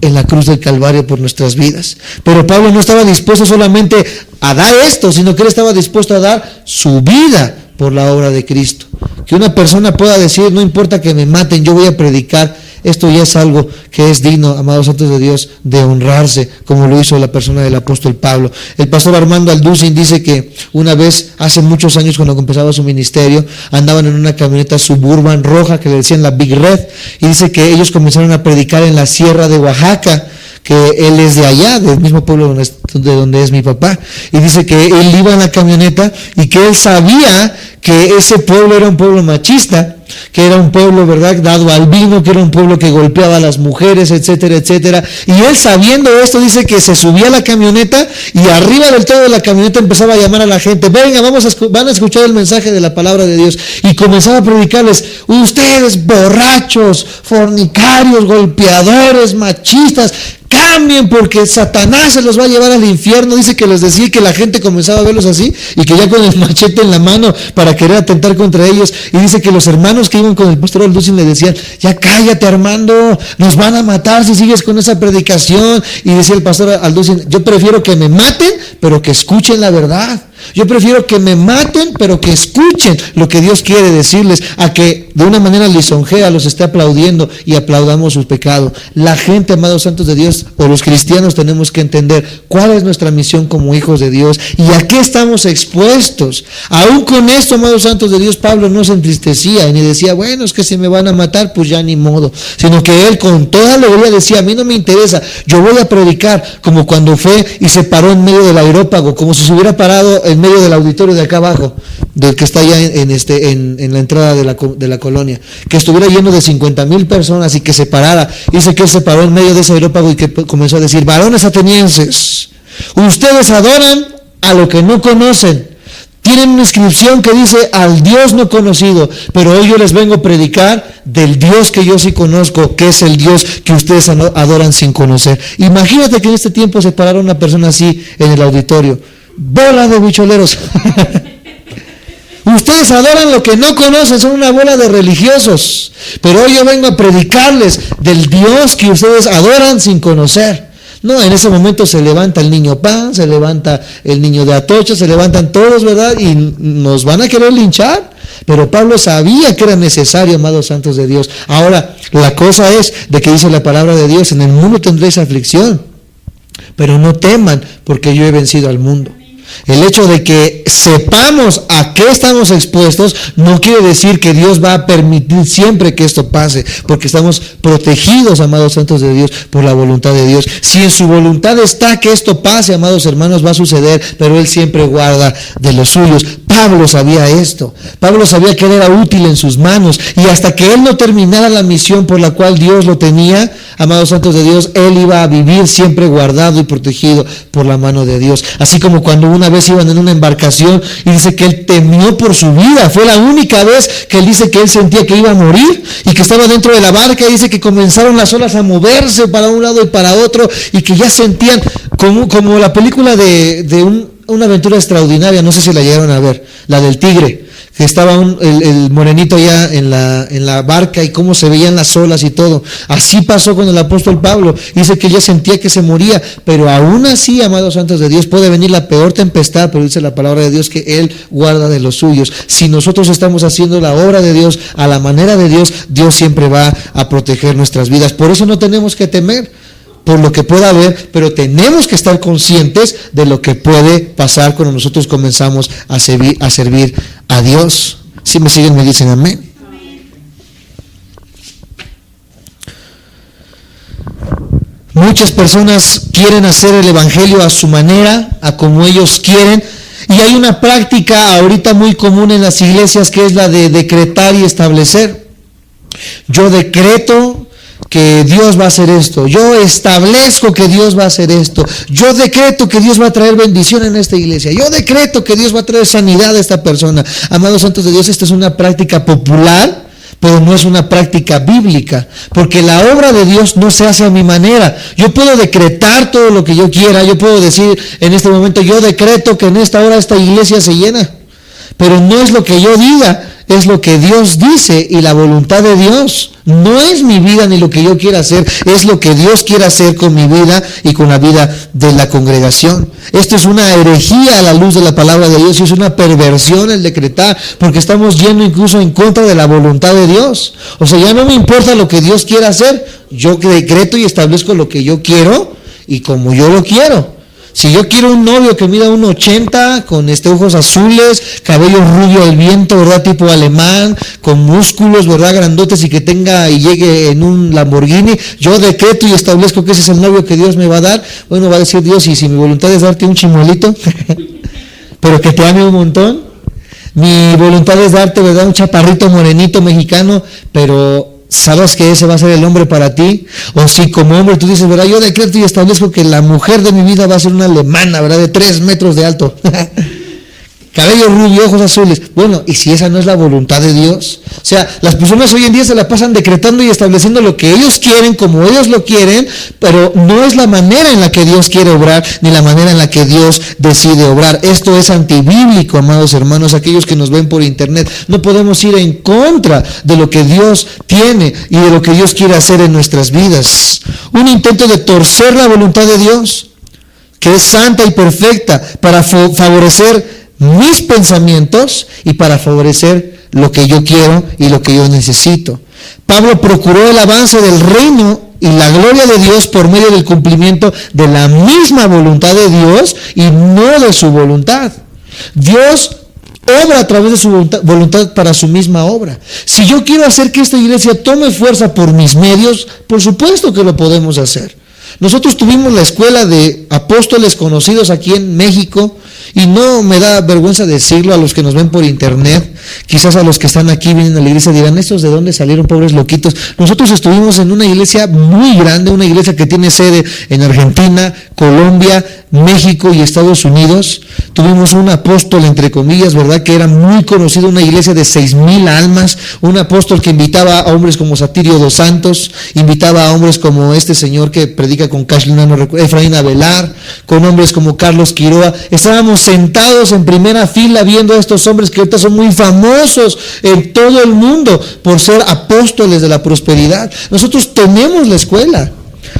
en la cruz del Calvario por nuestras vidas. Pero Pablo no estaba dispuesto solamente a dar esto, sino que él estaba dispuesto a dar su vida por la obra de Cristo. Que una persona pueda decir, no importa que me maten, yo voy a predicar. Esto ya es algo que es digno, amados santos de Dios, de honrarse, como lo hizo la persona del apóstol Pablo. El pastor Armando Alducin dice que una vez, hace muchos años, cuando empezaba su ministerio, andaban en una camioneta Suburban roja que le decían la Big Red, y dice que ellos comenzaron a predicar en la sierra de Oaxaca, que él es de allá, del mismo pueblo de donde es mi papá, y dice que él iba en la camioneta y que él sabía que ese pueblo era un pueblo machista, que era un pueblo, ¿verdad?, dado al vino, que era un pueblo que golpeaba a las mujeres, etcétera, etcétera. Y él, sabiendo esto, dice que se subía a la camioneta y arriba del todo de la camioneta empezaba a llamar a la gente, venga, van a escuchar el mensaje de la palabra de Dios, y comenzaba a predicarles, ustedes borrachos, fornicarios, golpeadores, machistas, cambien porque Satanás se los va a llevar al infierno. Dice que les decía que la gente comenzaba a verlos así y que ya con el machete en la mano para querer atentar contra ellos. Y dice que los hermanos que iban con el pastor Alducin le decían, ya cállate, Armando, nos van a matar si sigues con esa predicación. Y decía el pastor Alducin, yo prefiero que me maten pero que escuchen la verdad. Yo prefiero que me maten, pero que escuchen lo que Dios quiere decirles, a que de una manera lisonjera los esté aplaudiendo y aplaudamos sus pecados. La gente, amados santos de Dios, o los cristianos, tenemos que entender cuál es nuestra misión como hijos de Dios y a qué estamos expuestos. Aún con esto, amados santos de Dios, Pablo no se entristecía ni decía, bueno, es que si me van a matar, pues ya ni modo, sino que él con toda alegría decía, a mí no me interesa, yo voy a predicar, como cuando fue y se paró en medio del aerópago, como si se hubiera parado en medio del auditorio de acá abajo, del que está allá en la entrada de la colonia, que estuviera lleno de 50,000 personas y que se parara. Dice que él se paró en medio de ese aerópago y que comenzó a decir, varones atenienses, ustedes adoran a lo que no conocen. Tienen una inscripción que dice al Dios no conocido, pero hoy yo les vengo a predicar del Dios que yo sí conozco, que es el Dios que ustedes adoran sin conocer. Imagínate que en este tiempo se parara una persona así en el auditorio. Bola de bicholeros. Ustedes adoran lo que no conocen, son una bola de religiosos, pero hoy yo vengo a predicarles del Dios que ustedes adoran sin conocer. No, en ese momento se levanta el niño Pan, se levanta el niño de Atocha, se levantan todos, ¿verdad? Y nos van a querer linchar. Pero Pablo sabía que era necesario, amados santos de Dios. Ahora, la cosa es de que dice la palabra de Dios, en el mundo tendréis aflicción, pero no teman, porque yo he vencido al mundo. El hecho de que sepamos a qué estamos expuestos no quiere decir que Dios va a permitir siempre que esto pase, porque estamos protegidos, amados santos de Dios, por la voluntad de Dios. Si en su voluntad está que esto pase, amados hermanos, va a suceder, pero Él siempre guarda de los suyos. Pablo sabía esto. Pablo sabía que Él era útil en sus manos, y hasta que Él no terminara la misión por la cual Dios lo tenía, amados santos de Dios, Él iba a vivir siempre guardado y protegido por la mano de Dios. Así como cuando una vez iban en una embarcación y dice que él temió por su vida. Fue la única vez que él dice que él sentía que iba a morir y que estaba dentro de la barca, y dice que comenzaron las olas a moverse para un lado y para otro y que ya sentían como la película de una aventura extraordinaria, no sé si la llegaron a ver, la del tigre, que estaba el morenito allá en la barca y cómo se veían las olas y todo. Así pasó con el apóstol Pablo. Dice que ella sentía que se moría, pero aún así, amados santos de Dios, puede venir la peor tempestad, pero dice la palabra de Dios que Él guarda de los suyos. Si nosotros estamos haciendo la obra de Dios a la manera de Dios, Dios siempre va a proteger nuestras vidas. Por eso no tenemos que temer por lo que pueda haber, pero tenemos que estar conscientes de lo que puede pasar cuando nosotros comenzamos a servir a Dios. Si me siguen, me dicen amén. Muchas personas quieren hacer el evangelio a su manera, a como ellos quieren, y hay una práctica ahorita muy común en las iglesias que es la de decretar y establecer. Yo decreto que Dios va a hacer esto, yo establezco que Dios va a hacer esto, yo decreto que Dios va a traer bendición en esta iglesia, yo decreto que Dios va a traer sanidad a esta persona. Amados santos de Dios, esta es una práctica popular, pero no es una práctica bíblica, porque la obra de Dios no se hace a mi manera. Yo puedo decretar todo lo que yo quiera, yo puedo decir en este momento, yo decreto que en esta hora esta iglesia se llena, pero no es lo que yo diga, es lo que Dios dice y la voluntad de Dios. No es mi vida ni lo que yo quiera hacer, es lo que Dios quiere hacer con mi vida y con la vida de la congregación. Esto es una herejía a la luz de la palabra de Dios y es una perversión el decretar, porque estamos yendo incluso en contra de la voluntad de Dios. O sea, ya no me importa lo que Dios quiera hacer, yo decreto y establezco lo que yo quiero y como yo lo quiero. Si yo quiero un novio que mida 1.80, con ojos azules, cabello rubio al viento, ¿verdad? Tipo alemán, con músculos, ¿verdad? Grandotes y que tenga y llegue en un Lamborghini, yo decreto y establezco que ese es el novio que Dios me va a dar. Bueno, va a decir Dios, y si mi voluntad es darte un chimuelito, pero que te ame un montón. Mi voluntad es darte, ¿verdad? Un chaparrito morenito mexicano, pero ¿sabes que ese va a ser el hombre para ti? O si como hombre tú dices, ¿verdad? Yo decreto y establezco que la mujer de mi vida va a ser una alemana, ¿verdad? De 3 metros de alto. Cabello rubio, ojos azules. Bueno, ¿y si esa no es la voluntad de Dios? O sea, las personas hoy en día se la pasan decretando y estableciendo lo que ellos quieren, como ellos lo quieren, pero no es la manera en la que Dios quiere obrar, ni la manera en la que Dios decide obrar. Esto es antibíblico, amados hermanos, aquellos que nos ven por internet. No podemos ir en contra de lo que Dios tiene y de lo que Dios quiere hacer en nuestras vidas. Un intento de torcer la voluntad de Dios, que es santa y perfecta, para favorecer mis pensamientos y para favorecer lo que yo quiero y lo que yo necesito. Pablo procuró el avance del reino y la gloria de Dios por medio del cumplimiento de la misma voluntad de Dios y no de su voluntad. Dios obra a través de su voluntad para su misma obra. Si yo quiero hacer que esta iglesia tome fuerza por mis medios, por supuesto que lo podemos hacer. Nosotros tuvimos la escuela de apóstoles conocidos aquí en México, y no me da vergüenza decirlo a los que nos ven por internet, quizás a los que están aquí, vienen a la iglesia, dirán, ¿estos de dónde salieron, pobres loquitos? Nosotros estuvimos en una iglesia muy grande, una iglesia que tiene sede en Argentina, Colombia, México y Estados Unidos. Tuvimos un apóstol, entre comillas, ¿verdad?, que era muy conocido, una iglesia de 6,000 almas, un apóstol que invitaba a hombres como Satirio dos Santos, invitaba a hombres como este señor que predica con Cash Luna, Efraín Avelar, con hombres como Carlos Quiroa. Estábamos sentados en primera fila viendo a estos hombres que ahorita son muy famosos en todo el mundo por ser apóstoles de la prosperidad. Nosotros tenemos la escuela.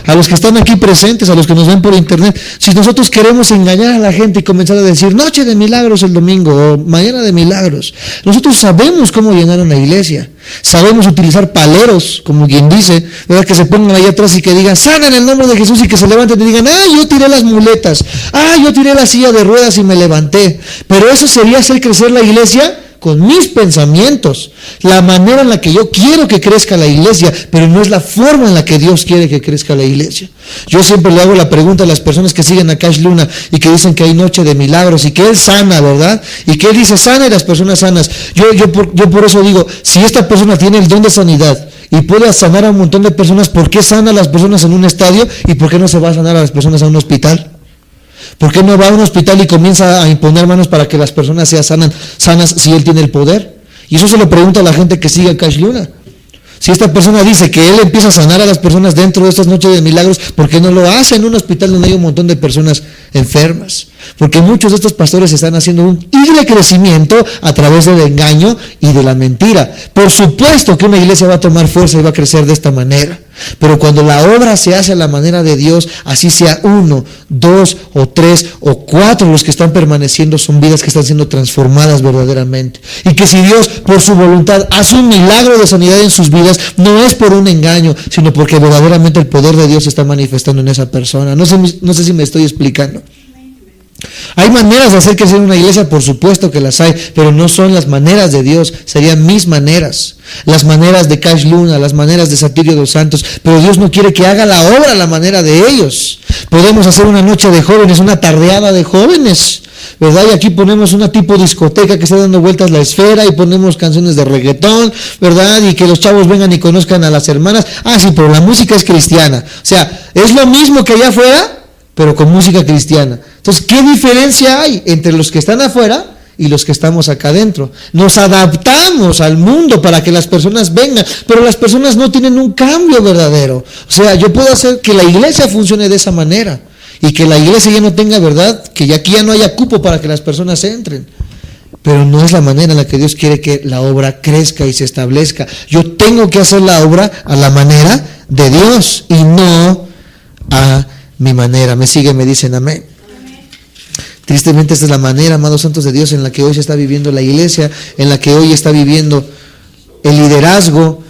A los que están aquí presentes, a los que nos ven por internet, si nosotros queremos engañar a la gente y comenzar a decir noche de milagros el domingo o mañana de milagros, nosotros sabemos cómo llenar una iglesia, sabemos utilizar paleros, como quien dice, ¿verdad?, que se pongan ahí atrás y que digan sana en el nombre de Jesús, y que se levanten y digan, yo tiré las muletas, yo tiré la silla de ruedas y me levanté. Pero eso sería hacer crecer la iglesia con mis pensamientos, la manera en la que yo quiero que crezca la iglesia, pero no es la forma en la que Dios quiere que crezca la iglesia. Yo siempre le hago la pregunta a las personas que siguen a Cash Luna y que dicen que hay noche de milagros y que Él sana, ¿verdad? Y que Él dice sana y las personas sanas. Yo por eso digo, si esta persona tiene el don de sanidad y puede sanar a un montón de personas, ¿por qué sana a las personas en un estadio y por qué no se va a sanar a las personas en un hospital? ¿Por qué no va a un hospital y comienza a imponer manos para que las personas sean sanas si Él tiene el poder? Y eso se lo pregunta a la gente que sigue a Cash Luna. Si esta persona dice que él empieza a sanar a las personas dentro de estas noches de milagros, ¿por qué no lo hace en un hospital donde hay un montón de personas enfermas? Porque muchos de estos pastores están haciendo un tigre crecimiento a través del engaño y de la mentira. Por supuesto que una iglesia va a tomar fuerza y va a crecer de esta manera. Pero cuando la obra se hace a la manera de Dios, así sea 1, 2 o 3 o 4 los que están permaneciendo, son vidas que están siendo transformadas verdaderamente. Y que si Dios por su voluntad hace un milagro de sanidad en sus vidas, no es por un engaño, sino porque verdaderamente el poder de Dios se está manifestando en esa persona. No sé si me estoy explicando. Hay maneras de hacer crecer una iglesia, por supuesto que las hay, pero no son las maneras de Dios, serían mis maneras, las maneras de Cash Luna, las maneras de Satirio dos Santos, pero Dios no quiere que haga la obra a la manera de ellos. Podemos hacer una noche de jóvenes, una tardeada de jóvenes, ¿verdad? Y aquí ponemos una tipo discoteca que está dando vueltas la esfera y ponemos canciones de reggaetón, ¿verdad? Y que los chavos vengan y conozcan a las hermanas. Ah, sí, pero la música es cristiana. O sea, es lo mismo que allá afuera, pero con música cristiana. Entonces, ¿qué diferencia hay entre los que están afuera y los que estamos acá adentro? Nos adaptamos al mundo para que las personas vengan, pero las personas no tienen un cambio verdadero. O sea, yo puedo hacer que la iglesia funcione de esa manera y que la iglesia ya no tenga, ¿verdad? Que aquí ya no haya cupo para que las personas entren. Pero no es la manera en la que Dios quiere que la obra crezca y se establezca. Yo tengo que hacer la obra a la manera de Dios y no a mi manera. Me siguen, me dicen amén. Tristemente esta es la manera, amados santos de Dios, en la que hoy se está viviendo la iglesia, en la que hoy está viviendo el liderazgo,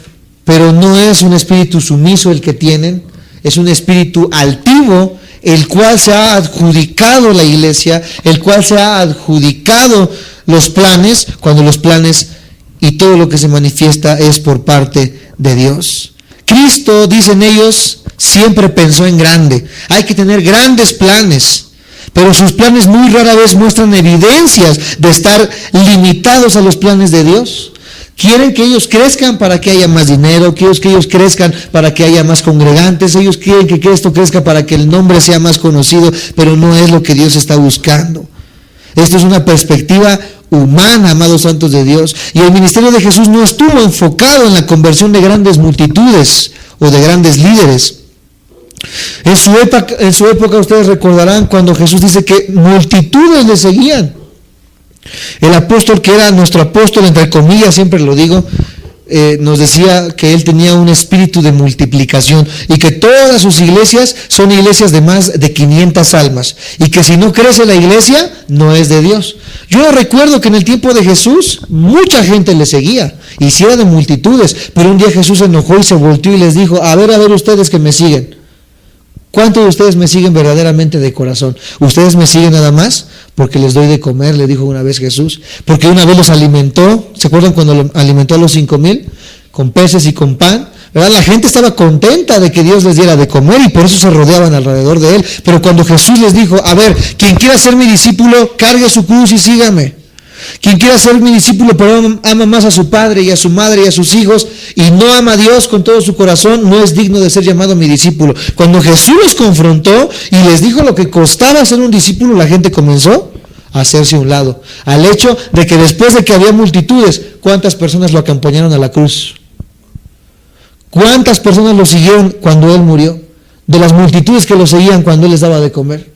pero no es un espíritu sumiso el que tienen, es un espíritu altivo, el cual se ha adjudicado la iglesia, el cual se ha adjudicado los planes, cuando los planes y todo lo que se manifiesta es por parte de Dios. Cristo, dicen ellos, siempre pensó en grande. Hay que tener grandes planes, pero sus planes muy rara vez muestran evidencias de estar limitados a los planes de Dios. Quieren que ellos crezcan para que haya más dinero, quieren que ellos crezcan para que haya más congregantes, ellos quieren que esto crezca para que el nombre sea más conocido, pero no es lo que Dios está buscando. Esto es una perspectiva humana, amados santos de Dios, y el ministerio de Jesús no estuvo enfocado en la conversión de grandes multitudes o de grandes líderes. En su época ustedes recordarán cuando Jesús dice que multitudes le seguían. El apóstol, que era nuestro apóstol entre comillas, siempre lo digo, nos decía que él tenía un espíritu de multiplicación y que todas sus iglesias son iglesias de más de 500 almas y que si no crece la iglesia no es de Dios. Yo recuerdo que en el tiempo de Jesús mucha gente le seguía y si era de multitudes, pero un día Jesús se enojó y se volteó y les dijo: a ver ustedes que me siguen, ¿cuántos de ustedes me siguen verdaderamente de corazón? ¿Ustedes me siguen nada más porque les doy de comer?, le dijo una vez Jesús. Porque una vez los alimentó. ¿Se acuerdan cuando alimentó a los 5,000? Con peces y con pan, ¿verdad? La gente estaba contenta de que Dios les diera de comer y por eso se rodeaban alrededor de él. Pero cuando Jesús les dijo: a ver, quien quiera ser mi discípulo, cargue su cruz y sígame. Quien quiera ser mi discípulo pero ama más a su padre y a su madre y a sus hijos y no ama a Dios con todo su corazón, no es digno de ser llamado mi discípulo. Cuando Jesús los confrontó y les dijo lo que costaba ser un discípulo, la gente comenzó a hacerse a un lado, al hecho de que después de que había multitudes, ¿cuántas personas lo acompañaron a la cruz? ¿Cuántas personas lo siguieron cuando él murió? De las multitudes que lo seguían cuando él les daba de comer.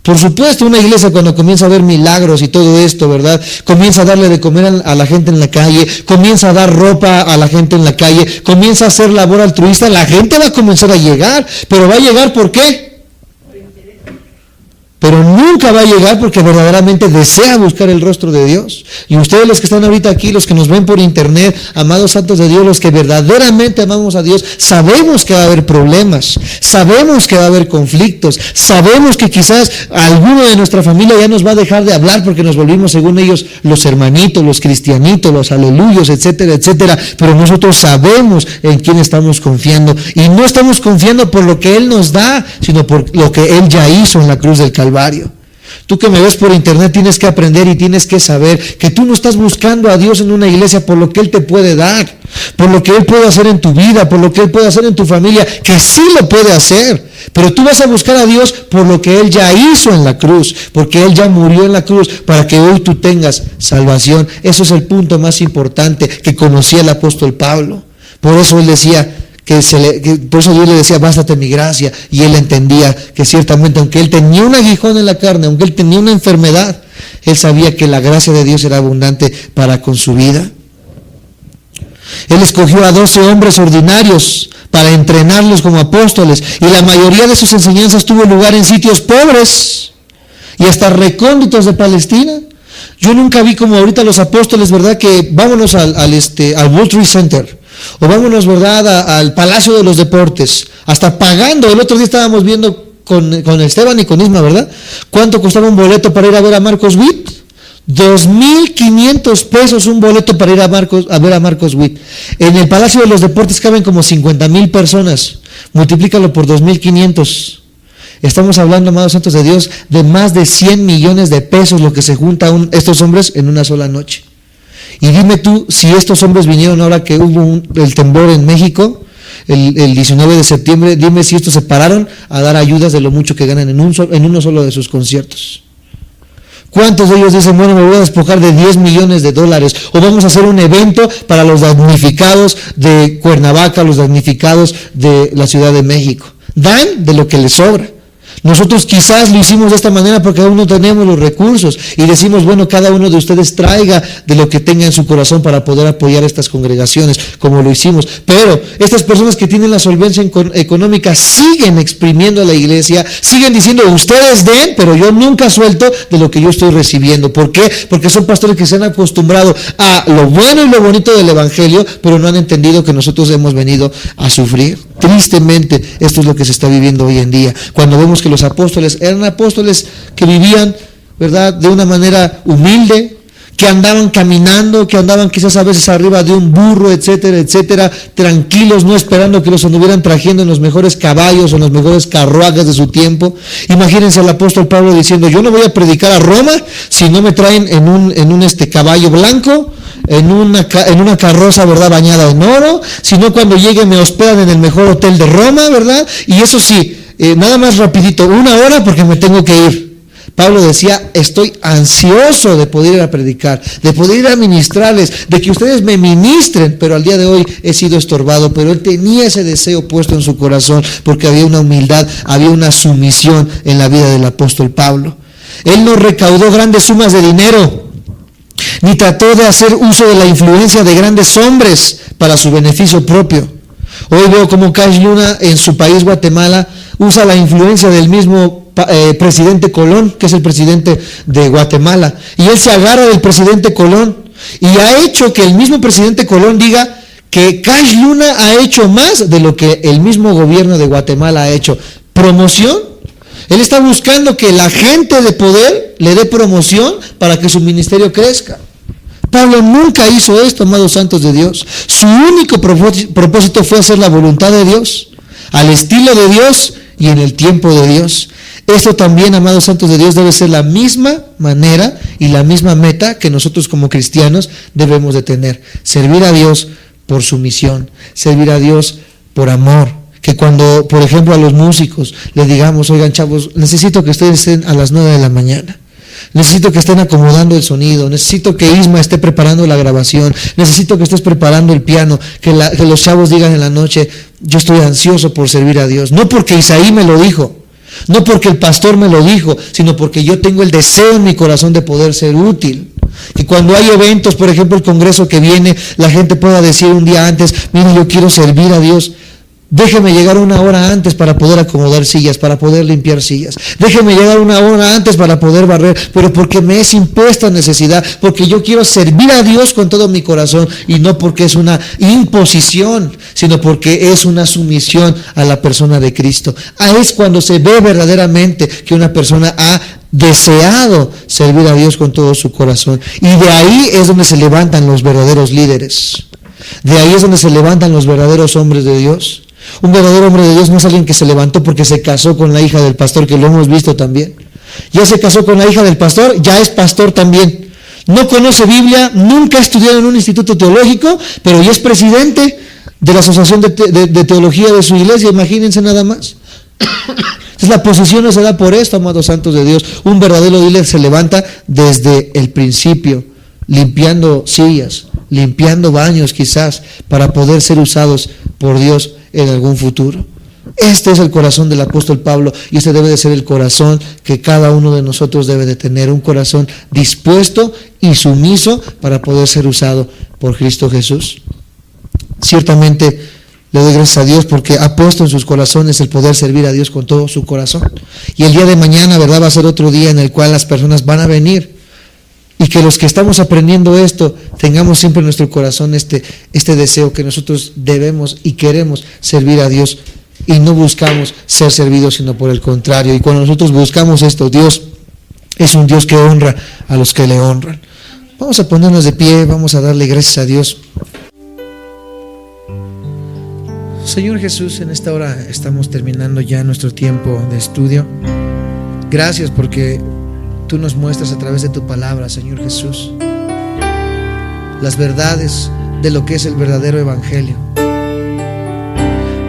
Por supuesto, una iglesia cuando comienza a ver milagros y todo esto, ¿verdad? Comienza a darle de comer a la gente en la calle, comienza a dar ropa a la gente en la calle, comienza a hacer labor altruista, la gente va a comenzar a llegar, pero ¿va a llegar por qué? Pero nunca va a llegar porque verdaderamente desea buscar el rostro de Dios. Y ustedes los que están ahorita aquí, los que nos ven por internet, amados santos de Dios, los que verdaderamente amamos a Dios, sabemos que va a haber problemas, sabemos que va a haber conflictos, sabemos que quizás alguno de nuestra familia ya nos va a dejar de hablar porque nos volvimos, según ellos, los hermanitos, los cristianitos, los aleluyos, etcétera, etcétera. Pero nosotros sabemos en quién estamos confiando y no estamos confiando por lo que Él nos da, sino por lo que Él ya hizo en la cruz del Calvario. Tú que me ves por internet tienes que aprender y tienes que saber que tú no estás buscando a Dios en una iglesia por lo que Él te puede dar, por lo que Él puede hacer en tu vida, por lo que Él puede hacer en tu familia, que sí lo puede hacer, pero tú vas a buscar a Dios por lo que Él ya hizo en la cruz, porque Él ya murió en la cruz para que hoy tú tengas salvación. Eso es el punto más importante que conocía el apóstol Pablo. Por eso él decía por eso Dios le decía, bástate mi gracia, y él entendía que ciertamente, aunque él tenía un aguijón en la carne, aunque él tenía una enfermedad, él sabía que la gracia de Dios era abundante para con su vida. Él escogió a 12 hombres ordinarios para entrenarlos como apóstoles, y la mayoría de sus enseñanzas tuvo lugar en sitios pobres y hasta recónditos de Palestina. Yo nunca vi como ahorita los apóstoles, ¿verdad? Que vámonos al World Trade Center, o vámonos, ¿verdad?, al Palacio de los Deportes, hasta pagando. El otro día estábamos viendo con Esteban y con Isma, ¿verdad?, cuánto costaba un boleto para ir a ver a Marcos Witt. 2,500 pesos un boleto para ir a ver a Marcos Witt. En el Palacio de los Deportes caben como 50,000 personas. Multiplícalo por 2,500. Estamos hablando, amados santos de Dios, de más de 100 millones de pesos lo que se juntan estos hombres en una sola noche. Y dime tú, si estos hombres vinieron ahora que hubo el temblor en México, el 19 de septiembre, dime si estos se pararon a dar ayudas de lo mucho que ganan en uno solo de sus conciertos. ¿Cuántos de ellos dicen, bueno, me voy a despojar de $10 millones, o vamos a hacer un evento para los damnificados de Cuernavaca, los damnificados de la Ciudad de México? Dan de lo que les sobra. Nosotros quizás lo hicimos de esta manera porque aún no tenemos los recursos y decimos, bueno, cada uno de ustedes traiga de lo que tenga en su corazón para poder apoyar estas congregaciones, como lo hicimos. Pero estas personas que tienen la solvencia económica siguen exprimiendo a la iglesia, siguen diciendo, ustedes den, pero yo nunca suelto de lo que yo estoy recibiendo. ¿Por qué? Porque son pastores que se han acostumbrado a lo bueno y lo bonito del evangelio, pero no han entendido que nosotros hemos venido a sufrir. Tristemente, esto es lo que se está viviendo hoy en día. Cuando vemos que los apóstoles eran apóstoles que vivían, ¿verdad?, de una manera humilde, que andaban caminando, que andaban quizás a veces arriba de un burro, etcétera, etcétera, tranquilos, no esperando que los anduvieran trayendo en los mejores caballos o en los mejores carruajes de su tiempo. Imagínense al apóstol Pablo diciendo, yo no voy a predicar a Roma si no me traen en un caballo blanco, en una carroza, ¿verdad?, bañada en oro, sino cuando llegue me hospedan en el mejor hotel de Roma, ¿verdad? Y eso sí, nada más rapidito, 1 hora porque me tengo que ir. Pablo decía, estoy ansioso de poder ir a predicar, de poder ir a ministrarles, de que ustedes me ministren, pero al día de hoy he sido estorbado. Pero él tenía ese deseo puesto en su corazón porque había una humildad, había una sumisión en la vida del apóstol Pablo. Él no recaudó grandes sumas de dinero, ni trató de hacer uso de la influencia de grandes hombres para su beneficio propio. Hoy veo como Cash Luna en su país, Guatemala, usa la influencia del mismo presidente Colón, que es el presidente de Guatemala, y él se agarra del presidente Colón, y ha hecho que el mismo presidente Colón diga que Cash Luna ha hecho más de lo que el mismo gobierno de Guatemala ha hecho. ¿Promoción? Él está buscando que la gente de poder le dé promoción para que su ministerio crezca. Pablo nunca hizo esto, amados santos de Dios. Su único propósito fue hacer la voluntad de Dios, al estilo de Dios y en el tiempo de Dios. Esto también, amados santos de Dios, debe ser la misma manera y la misma meta que nosotros como cristianos debemos de tener. Servir a Dios por sumisión, servir a Dios por amor. Que cuando, por ejemplo, a los músicos les digamos, oigan chavos, necesito que ustedes estén a las 9 de la mañana. Necesito que estén acomodando el sonido, necesito que Isma esté preparando la grabación, necesito que estés preparando el piano, que los chavos digan en la noche, yo estoy ansioso por servir a Dios. No porque Isaí me lo dijo, no porque el pastor me lo dijo, sino porque yo tengo el deseo en mi corazón de poder ser útil. Que cuando hay eventos, por ejemplo el congreso que viene, la gente pueda decir un día antes, mire, yo quiero servir a Dios. Déjeme llegar 1 hora antes para poder acomodar sillas, para poder limpiar sillas. Déjeme llegar 1 hora antes para poder barrer, pero porque me es impuesta necesidad, porque yo quiero servir a Dios con todo mi corazón y no porque es una imposición, sino porque es una sumisión a la persona de Cristo. Ahí es cuando se ve verdaderamente que una persona ha deseado servir a Dios con todo su corazón. Y de ahí es donde se levantan los verdaderos líderes. De ahí es donde se levantan los verdaderos hombres de Dios. Un verdadero hombre de Dios no es alguien que se levantó porque se casó con la hija del pastor, que lo hemos visto también. Ya se casó con la hija del pastor, ya es pastor también. No conoce Biblia, nunca ha estudiado en un instituto teológico, pero ya es presidente de la asociación de teología de su iglesia, imagínense nada más. Entonces la posición no se da por esto, amados santos de Dios. Un verdadero líder se levanta desde el principio. limpiando sillas, limpiando baños quizás, para poder ser usados por Dios en algún futuro. Este es el corazón del apóstol Pablo, y este debe de ser el corazón que cada uno de nosotros debe de tener, un corazón dispuesto y sumiso para poder ser usado por Cristo Jesús. Ciertamente le doy gracias a Dios porque ha puesto en sus corazones el poder servir a Dios con todo su corazón. Y el día de mañana, ¿verdad?, va a ser otro día en el cual las personas van a venir. Y que los que estamos aprendiendo esto, tengamos siempre en nuestro corazón este deseo que nosotros debemos y queremos servir a Dios. Y no buscamos ser servidos, sino por el contrario. Y cuando nosotros buscamos esto, Dios es un Dios que honra a los que le honran. Vamos a ponernos de pie, vamos a darle gracias a Dios. Señor Jesús, en esta hora estamos terminando ya nuestro tiempo de estudio. Gracias porque tú nos muestras a través de tu palabra, Señor Jesús, las verdades de lo que es el verdadero evangelio.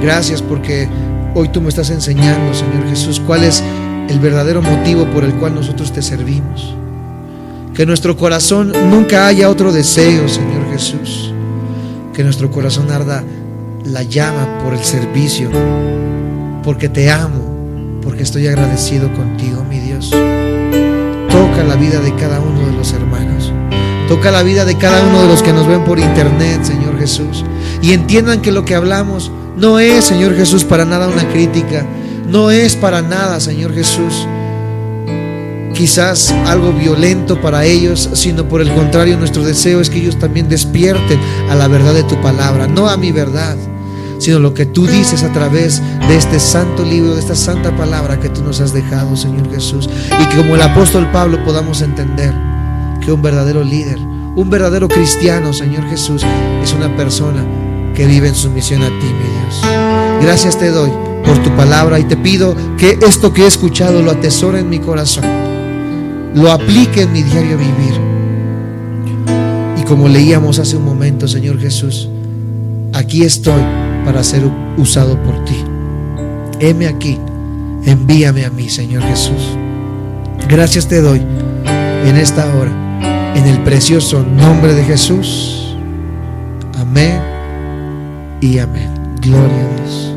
Gracias porque hoy tú me estás enseñando, Señor Jesús, cuál es el verdadero motivo por el cual nosotros te servimos. Que en nuestro corazón nunca haya otro deseo, Señor Jesús. Que en nuestro corazón arda la llama por el servicio, porque te amo, porque estoy agradecido contigo, mi Dios. Toca la vida de cada uno de los hermanos. Toca la vida de cada uno de los que nos ven por internet, Señor Jesús. Y entiendan que lo que hablamos no es, Señor Jesús, para nada una crítica. No es para nada, Señor Jesús, quizás algo violento para ellos, sino por el contrario, nuestro deseo es que ellos también despierten a la verdad de tu palabra. No a mi verdad, sino lo que tú dices a través de este santo libro, de esta santa palabra que tú nos has dejado, Señor Jesús. Y que como el apóstol Pablo podamos entender que un verdadero líder, un verdadero cristiano, Señor Jesús, es una persona que vive en sumisión a ti, mi Dios. Gracias te doy por tu palabra y te pido que esto que he escuchado lo atesore en mi corazón, lo aplique en mi diario vivir. Y como leíamos hace un momento, Señor Jesús, aquí estoy para ser usado por ti. Heme aquí, envíame a mí, Señor Jesús. Gracias te doy en esta hora, en el precioso nombre de Jesús. Amén y amén. Gloria a Dios.